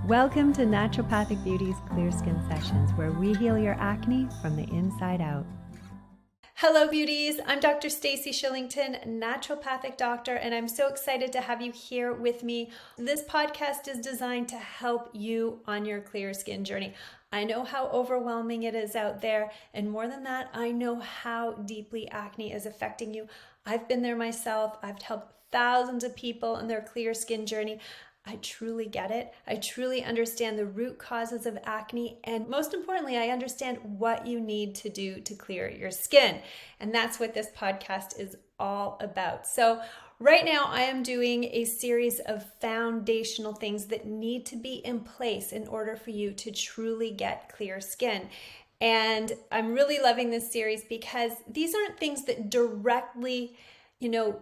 Welcome to Naturopathic Beauty's Clear Skin Sessions, where we heal your acne from the inside out. Hello beauties, I'm Dr. Stacy Shillington, naturopathic doctor, and I'm so excited to have you here with me. This podcast is designed to help you on your clear skin journey. I know how overwhelming it is out there, and more than that, I know how deeply acne is affecting you. I've been there myself. I've helped thousands of people on their clear skin journey. I truly get it. I truly understand the root causes of acne, and most importantly, I understand what you need to do to clear your skin. And that's what this podcast is all about. So right now I am doing a series of foundational things that need to be in place in order for you to truly get clear skin. And I'm really loving this series because these aren't things that directly,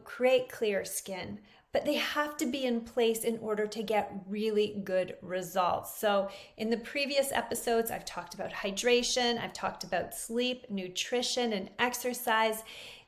create clear skin, but they have to be in place in order to get really good results. So in the previous episodes, I've talked about hydration, I've talked about sleep, nutrition, and exercise.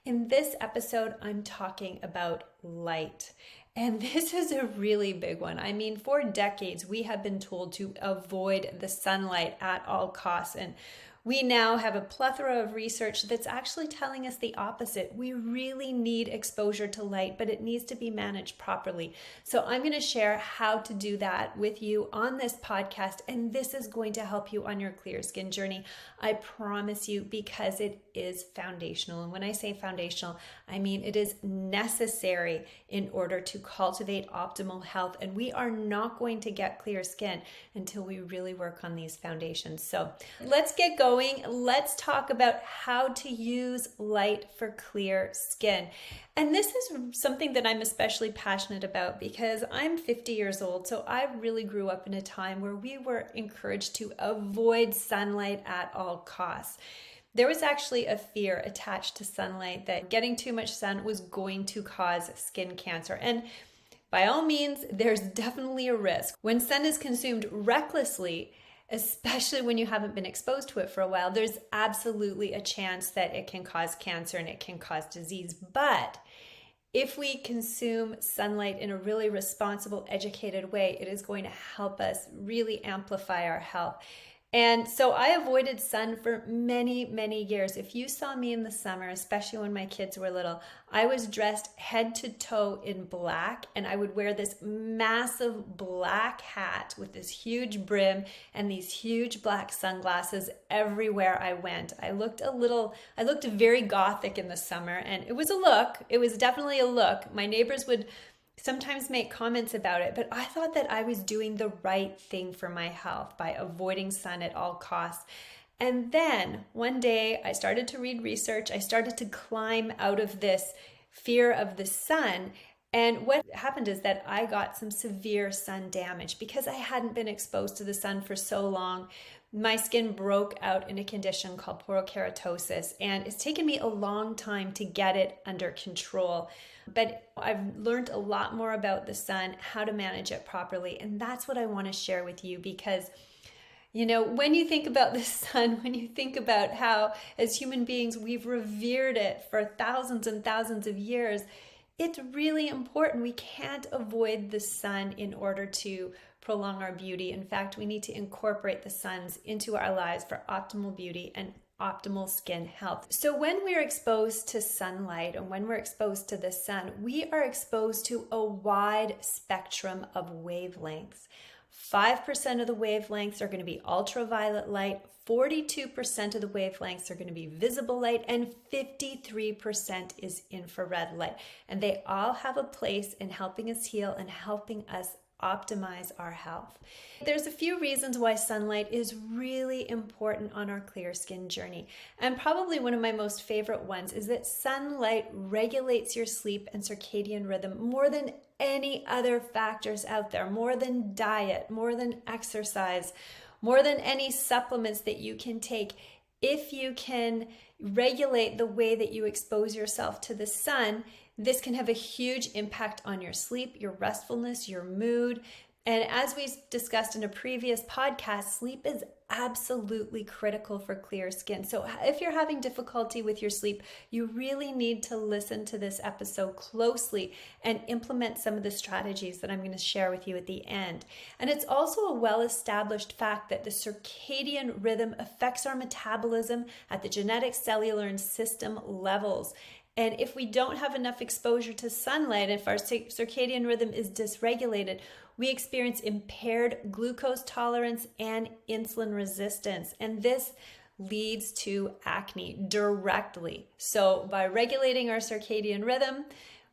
In this episode, I'm talking about light. And this is a really big one. I mean, for decades, we have been told to avoid the sunlight at all costs. And we now have a plethora of research that's actually telling us the opposite. We really need exposure to light, but it needs to be managed properly. So I'm going to share how to do that with you on this podcast, and this is going to help you on your clear skin journey. I promise you, because it is foundational. And when I say foundational, I mean it is necessary in order to cultivate optimal health. And we are not going to get clear skin until we really work on these foundations. So let's get going. Let's talk about how to use light for clear skin. And this is something that I'm especially passionate about because I'm 50 years old. So I really grew up in a time where we were encouraged to avoid sunlight at all costs. There was actually a fear attached to sunlight that getting too much sun was going to cause skin cancer. And by all means, there's definitely a risk. When sun is consumed recklessly, especially when you haven't been exposed to it for a while, there's absolutely a chance that it can cause cancer and it can cause disease. But if we consume sunlight in a really responsible, educated way, it is going to help us really amplify our health. And so I avoided sun for many, many years. If you saw me in the summer, especially when my kids were little, I was dressed head to toe in black, and I would wear this massive black hat with this huge brim and these huge black sunglasses everywhere I went. I looked very gothic in the summer, and it was a look. It was definitely a look. My neighbors would sometimes make comments about it, but I thought that I was doing the right thing for my health by avoiding sun at all costs. And then one day I started to read research. I started to climb out of this fear of the sun. And what happened is that I got some severe sun damage because I hadn't been exposed to the sun for so long. My skin broke out in a condition called porokeratosis, and it's taken me a long time to get it under control. But I've learned a lot more about the sun, how to manage it properly, and that's what I want to share with you because, when you think about the sun, when you think about how as human beings we've revered it for thousands and thousands of years, it's really important. We can't avoid the sun in order to prolong our beauty. In fact, we need to incorporate the suns into our lives for optimal beauty and optimal skin health. So when we're exposed to sunlight and when we're exposed to the sun, we are exposed to a wide spectrum of wavelengths. 5% of the wavelengths are going to be ultraviolet light, 42% of the wavelengths are going to be visible light, and 53% is infrared light. And they all have a place in helping us heal and helping us optimize our health. There's a few reasons why sunlight is really important on our clear skin journey. And probably one of my most favorite ones is that sunlight regulates your sleep and circadian rhythm more than any other factors out there, more than diet, more than exercise, more than any supplements that you can take. If you can regulate the way that you expose yourself to the sun, this can have a huge impact on your sleep, your restfulness, your mood. And as we discussed in a previous podcast, sleep is absolutely critical for clear skin. So if you're having difficulty with your sleep, you really need to listen to this episode closely and implement some of the strategies that I'm going to share with you at the end. And it's also a well-established fact that the circadian rhythm affects our metabolism at the genetic, cellular, and system levels. And if we don't have enough exposure to sunlight, if our circadian rhythm is dysregulated, we experience impaired glucose tolerance and insulin resistance. And this leads to acne directly. So by regulating our circadian rhythm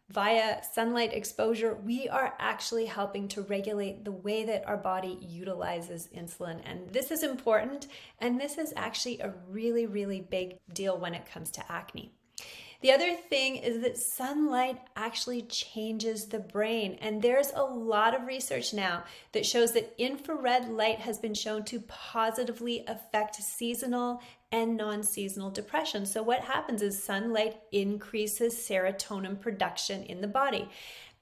via sunlight exposure, we are actually helping to regulate the way that our body utilizes insulin. And this is important. And this is actually a really, really big deal when it comes to acne. The other thing is that sunlight actually changes the brain. And there's a lot of research now that shows that infrared light has been shown to positively affect seasonal and non-seasonal depression. So what happens is sunlight increases serotonin production in the body.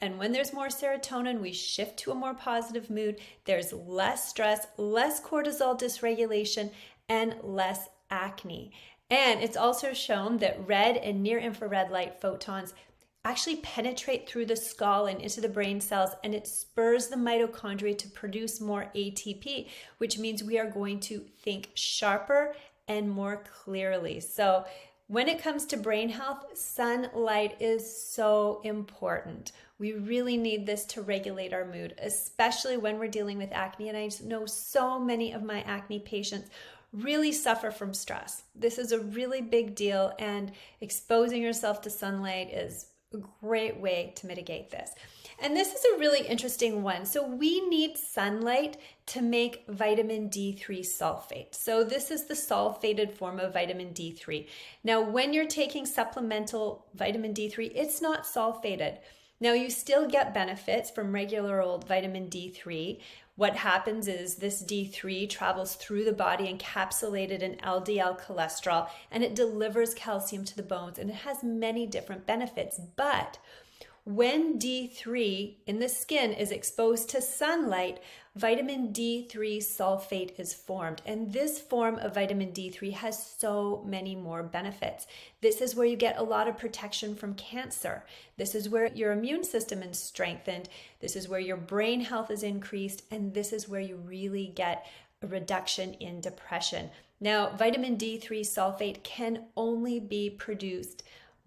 And when there's more serotonin, we shift to a more positive mood. There's less stress, less cortisol dysregulation, and less acne. And it's also shown that red and near-infrared light photons actually penetrate through the skull and into the brain cells, and it spurs the mitochondria to produce more ATP, which means we are going to think sharper and more clearly. So when it comes to brain health, sunlight is so important. We really need this to regulate our mood, especially when we're dealing with acne. And I know so many of my acne patients really suffer from stress. This is a really big deal, and exposing yourself to sunlight is a great way to mitigate this. And this is a really interesting one. So we need sunlight to make vitamin D3 sulfate. So this is the sulfated form of vitamin D3. Now, when you're taking supplemental vitamin D3, it's not sulfated. Now, you still get benefits from regular old vitamin D3. What happens is this D3 travels through the body encapsulated in LDL cholesterol, and it delivers calcium to the bones, and it has many different benefits. But when D3 in the skin is exposed to sunlight, vitamin D3 sulfate is formed. And this form of vitamin D3 has so many more benefits. This is where you get a lot of protection from cancer. This is where your immune system is strengthened. This is where your brain health is increased. And this is where you really get a reduction in depression. Now, vitamin D3 sulfate can only be produced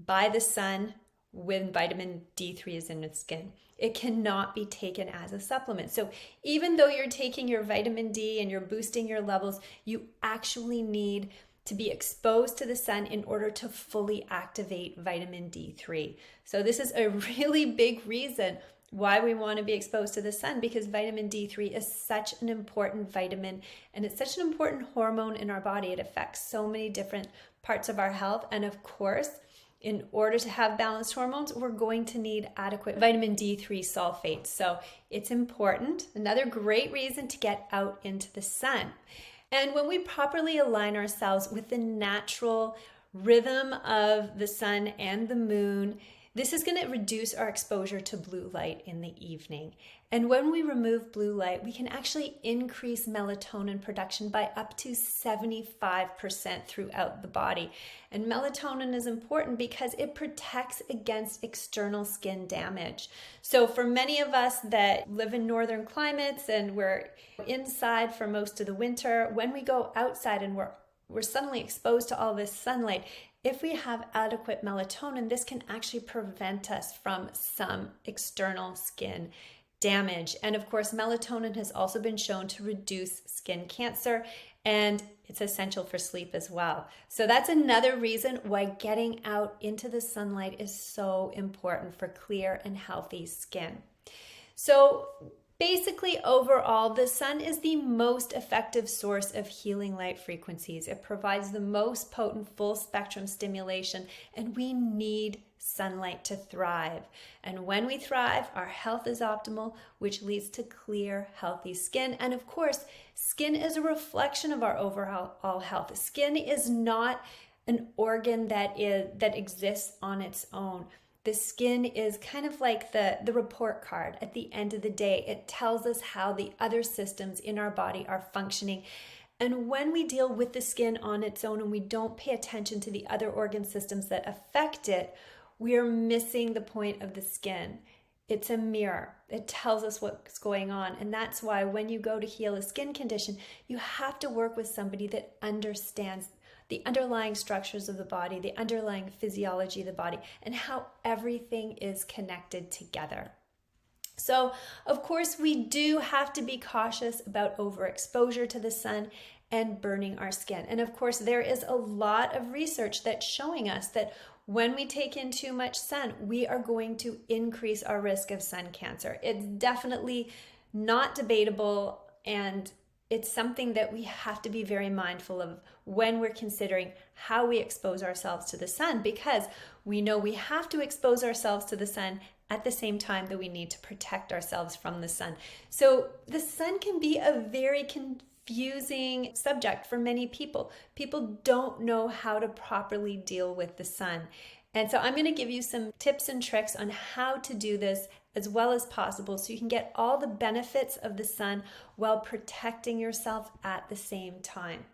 by the sun when vitamin D3 is in the skin. It cannot be taken as a supplement. So even though you're taking your vitamin D and you're boosting your levels, you actually need to be exposed to the sun in order to fully activate vitamin D3. So this is a really big reason why we want to be exposed to the sun, because vitamin D3 is such an important vitamin, and it's such an important hormone in our body. It affects so many different parts of our health. And of course, in order to have balanced hormones, we're going to need adequate vitamin D3 sulfate. So it's important. Another great reason to get out into the sun. And when we properly align ourselves with the natural rhythm of the sun and the moon, this is going to reduce our exposure to blue light in the evening. And when we remove blue light, we can actually increase melatonin production by up to 75% throughout the body. And melatonin is important because it protects against external skin damage. So for many of us that live in northern climates and we're inside for most of the winter, when we go outside and we're suddenly exposed to all this sunlight, if we have adequate melatonin, this can actually prevent us from some external skin damage. And of course, melatonin has also been shown to reduce skin cancer, and it's essential for sleep as well. So that's another reason why getting out into the sunlight is so important for clear and healthy skin. So basically, overall, the sun is the most effective source of healing light frequencies. It provides the most potent full spectrum stimulation, and we need sunlight to thrive. And when we thrive, our health is optimal, which leads to clear, healthy skin. And of course, skin is a reflection of our overall health. Skin is not an organ that exists on its own. the skin is kind of like the report card at the end of the day. It tells us how the other systems in our body are functioning. And when we deal with the skin on its own and we don't pay attention to the other organ systems that affect it, we are missing the point of the skin. It's a mirror. It tells us what's going on. And that's why when you go to heal a skin condition, you have to work with somebody that understands the underlying structures of the body, the underlying physiology of the body, and how everything is connected together. So, of course, we do have to be cautious about overexposure to the sun and burning our skin. And of course, there is a lot of research that's showing us that when we take in too much sun, we are going to increase our risk of sun cancer. It's definitely not debatable, and it's something that we have to be very mindful of when we're considering how we expose ourselves to the sun, because we know we have to expose ourselves to the sun at the same time that we need to protect ourselves from the sun. So the sun can be a very confusing subject for many people. People don't know how to properly deal with the sun. And so I'm going to give you some tips and tricks on how to do this as well as possible so you can get all the benefits of the sun while protecting yourself at the same time.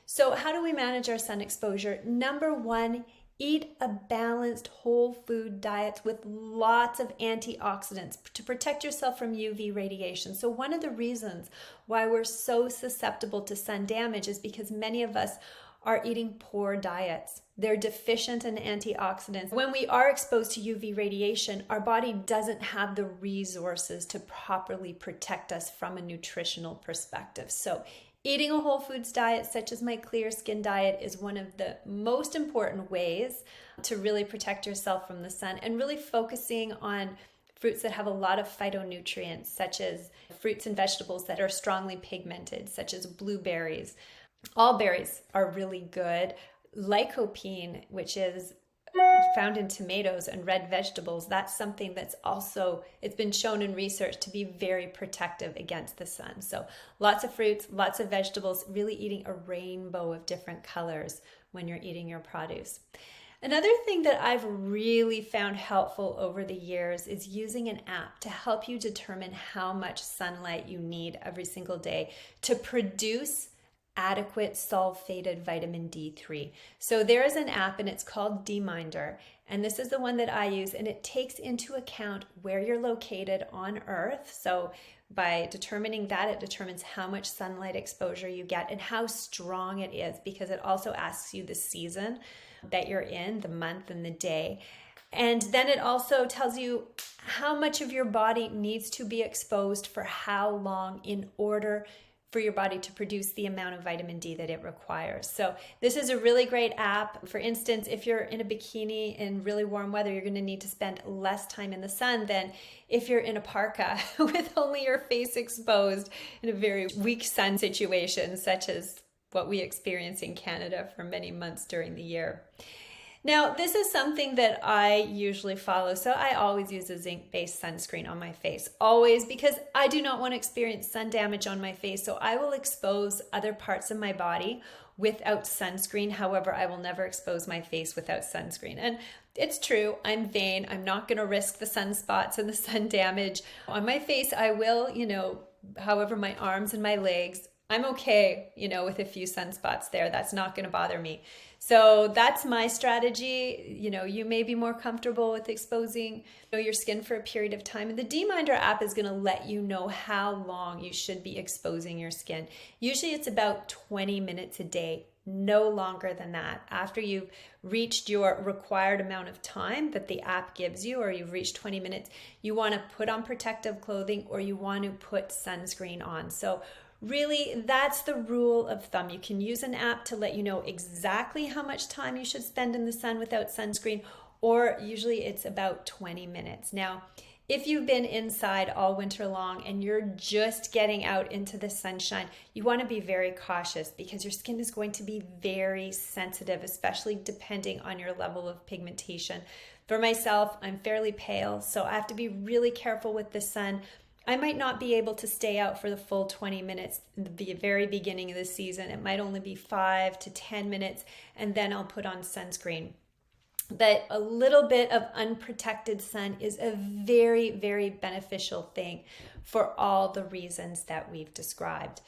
So how do we manage our sun exposure? Number one, eat a balanced whole food diet with lots of antioxidants to protect yourself from UV radiation. So one of the reasons why we're so susceptible to sun damage is because many of us are eating poor diets. They're deficient in antioxidants. When we are exposed to UV radiation, our body doesn't have the resources to properly protect us from a nutritional perspective. So eating a whole foods diet, such as my clear skin diet, is one of the most important ways to really protect yourself from the sun, and really focusing on fruits that have a lot of phytonutrients, such as fruits and vegetables that are strongly pigmented, such as blueberries. All berries are really good. Lycopene, which is found in tomatoes and red vegetables, that's something that's also, it's been shown in research to be very protective against the sun. So lots of fruits, lots of vegetables, really eating a rainbow of different colors when you're eating your produce. Another thing that I've really found helpful over the years is using an app to help you determine how much sunlight you need every single day to produce adequate sulfated vitamin D3. So there is an app and it's called D-Minder, and this is the one that I use, and it takes into account where you're located on Earth. So by determining that, it determines how much sunlight exposure you get and how strong it is, because it also asks you the season that you're in, the month and the day. And then it also tells you how much of your body needs to be exposed for how long in order for your body to produce the amount of vitamin D that it requires. So this is a really great app. For instance, if you're in a bikini in really warm weather, you're going to need to spend less time in the sun than if you're in a parka with only your face exposed in a very weak sun situation, such as what we experience in Canada for many months during the year. Now, this is something that I usually follow. So I always use a zinc-based sunscreen on my face, always, because I do not want to experience sun damage on my face. So I will expose other parts of my body without sunscreen. However, I will never expose my face without sunscreen. And it's true, I'm vain. I'm not going to risk the sunspots and the sun damage. On my face, I will, however, my arms and my legs, I'm okay, with a few sunspots there. That's not going to bother me. So that's my strategy. You may be more comfortable with exposing your skin for a period of time. And the D-Minder app is going to let you know how long you should be exposing your skin. Usually it's about 20 minutes a day, no longer than that. After you've reached your required amount of time that the app gives you, or you've reached 20 minutes, you want to put on protective clothing or you want to put sunscreen on. So really, that's the rule of thumb. You can use an app to let you know exactly how much time you should spend in the sun without sunscreen, or usually it's about 20 minutes. Now, if you've been inside all winter long and you're just getting out into the sunshine, you want to be very cautious because your skin is going to be very sensitive, especially depending on your level of pigmentation. For myself, I'm fairly pale, so I have to be really careful with the sun. I might not be able to stay out for the full 20 minutes at the very beginning of the season. It might only be 5 to 10 minutes, and then I'll put on sunscreen. that a little bit of unprotected sun is a very, very beneficial thing for all the reasons that we've described.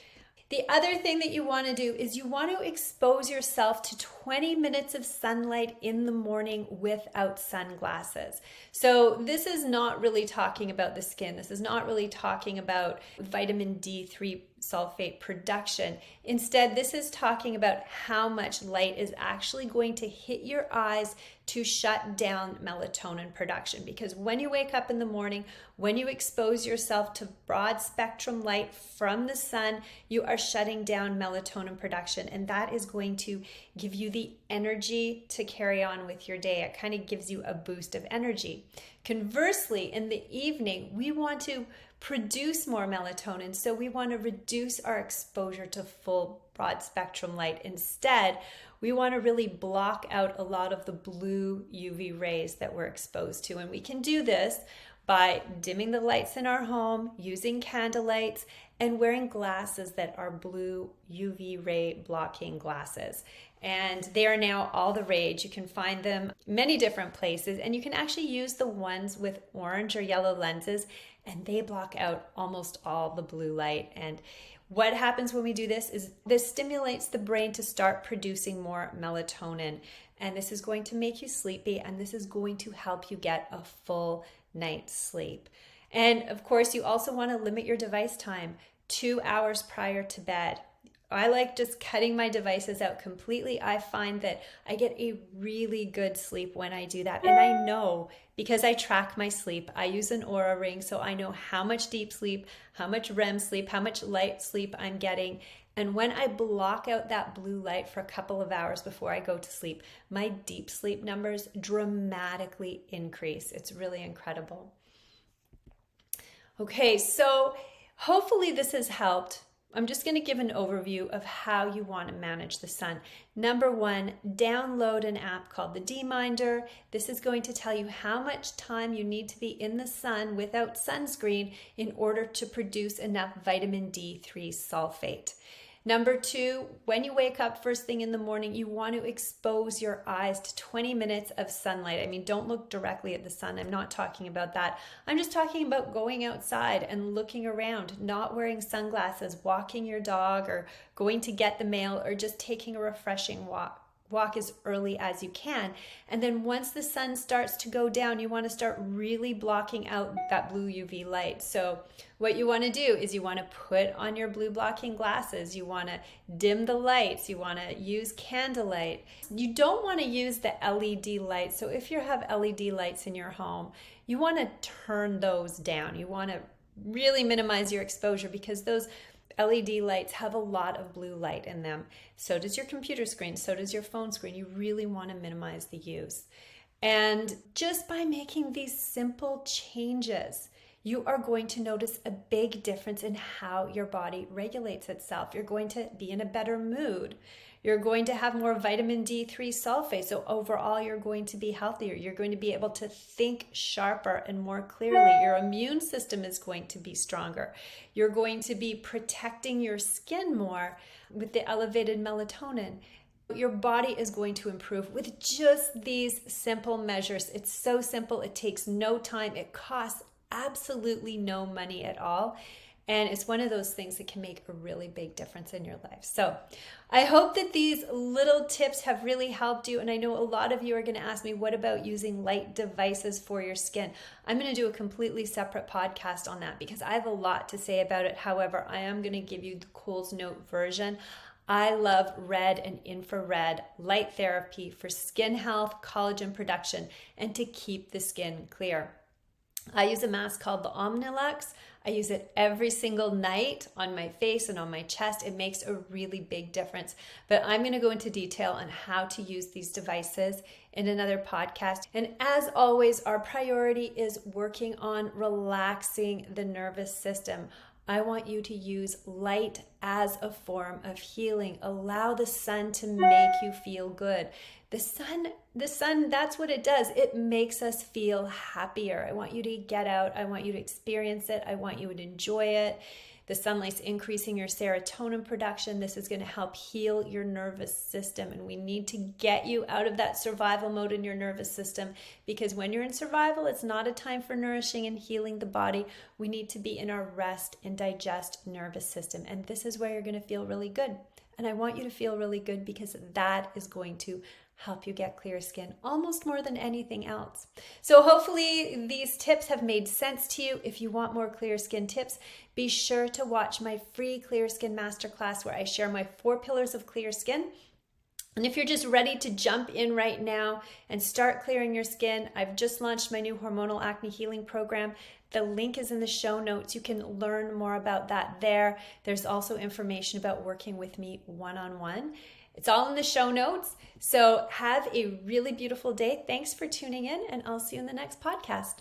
The other thing that you want to do is you want to expose yourself to 20 minutes of sunlight in the morning without sunglasses. So this is not really talking about the skin. This is not really talking about vitamin D3 sulfate production. Instead, this is talking about how much light is actually going to hit your eyes to shut down melatonin production. Because when you wake up in the morning, when you expose yourself to broad spectrum light from the sun, you are shutting down melatonin production, and that is going to give you the energy to carry on with your day. It kind of gives you a boost of energy. Conversely, in the evening, we want to produce more melatonin, so we want to reduce our exposure to full broad spectrum light. Instead, we want to really block out a lot of the blue UV rays that we're exposed to, and we can do this by dimming the lights in our home, using candle lights, and wearing glasses that are blue UV ray blocking glasses. And they are now all the rage. You can find them many different places, and you can actually use the ones with orange or yellow lenses, and they block out almost all the blue light. And what happens when we do this is this stimulates the brain to start producing more melatonin, and this is going to make you sleepy, and this is going to help you get a full night's sleep. And of course, you also want to limit your device time 2 hours prior to bed. I like just cutting my devices out completely. I find that I get a really good sleep when I do that. And I know because I track my sleep. I use an Oura ring, so I know how much deep sleep, how much REM sleep, how much light sleep I'm getting. And when I block out that blue light for a couple of hours before I go to sleep, my deep sleep numbers dramatically increase. It's really incredible. Okay, so hopefully this has helped. I'm just going to give an overview of how you want to manage the sun. Number one, download an app called the D-Minder. This is going to tell you how much time you need to be in the sun without sunscreen in order to produce enough vitamin D3 sulfate. Number two, when you wake up first thing in the morning, you want to expose your eyes to 20 minutes of sunlight. I mean, don't look directly at the sun. I'm not talking about that. I'm just talking about going outside and looking around, not wearing sunglasses, walking your dog, or going to get the mail, or just taking a refreshing walk as early as you can. And then once the sun starts to go down, you want to start really blocking out that blue UV light. So what you want to do is you want to put on your blue blocking glasses. You want to dim the lights. You want to use candlelight. You don't want to use the LED lights. So if you have LED lights in your home, you want to turn those down. You want to really minimize your exposure because those LED lights have a lot of blue light in them. So does your computer screen, so does your phone screen. You really want to minimize the use. And just by making these simple changes, you are going to notice a big difference in how your body regulates itself. You're going to be in a better mood. You're going to have more vitamin D3 sulfate. So overall, you're going to be healthier. You're going to be able to think sharper and more clearly. Your immune system is going to be stronger. You're going to be protecting your skin more with the elevated melatonin. Your body is going to improve with just these simple measures. It's so simple. It takes no time. It costs absolutely no money at all. And it's one of those things that can make a really big difference in your life. So I hope that these little tips have really helped you. And I know a lot of you are going to ask me, what about using light devices for your skin? I'm going to do a completely separate podcast on that because I have a lot to say about it. However, I am going to give you the Coles Note version. I love red and infrared light therapy for skin health, collagen production, and to keep the skin clear. I use a mask called the Omnilux. I use it every single night on my face and on my chest. It makes a really big difference. But I'm going to go into detail on how to use these devices in another podcast. And as always, our priority is working on relaxing the nervous system. I want you to use light as a form of healing. Allow the sun to make you feel good. The sun, that's what it does. It makes us feel happier. I want you to get out. I want you to experience it. I want you to enjoy it. The sunlight's increasing your serotonin production. This is going to help heal your nervous system. And we need to get you out of that survival mode in your nervous system, because when you're in survival, it's not a time for nourishing and healing the body. We need to be in our rest and digest nervous system. And this is where you're going to feel really good. And I want you to feel really good because that is going to help you get clear skin almost more than anything else. So hopefully these tips have made sense to you. If you want more clear skin tips, be sure to watch my free Clear Skin Masterclass where I share my 4 pillars of clear skin. And if you're just ready to jump in right now and start clearing your skin, I've just launched my new hormonal acne healing program. The link is in the show notes. You can learn more about that there. There's also information about working with me one-on-one. It's all in the show notes. So have a really beautiful day. Thanks for tuning in, and I'll see you in the next podcast.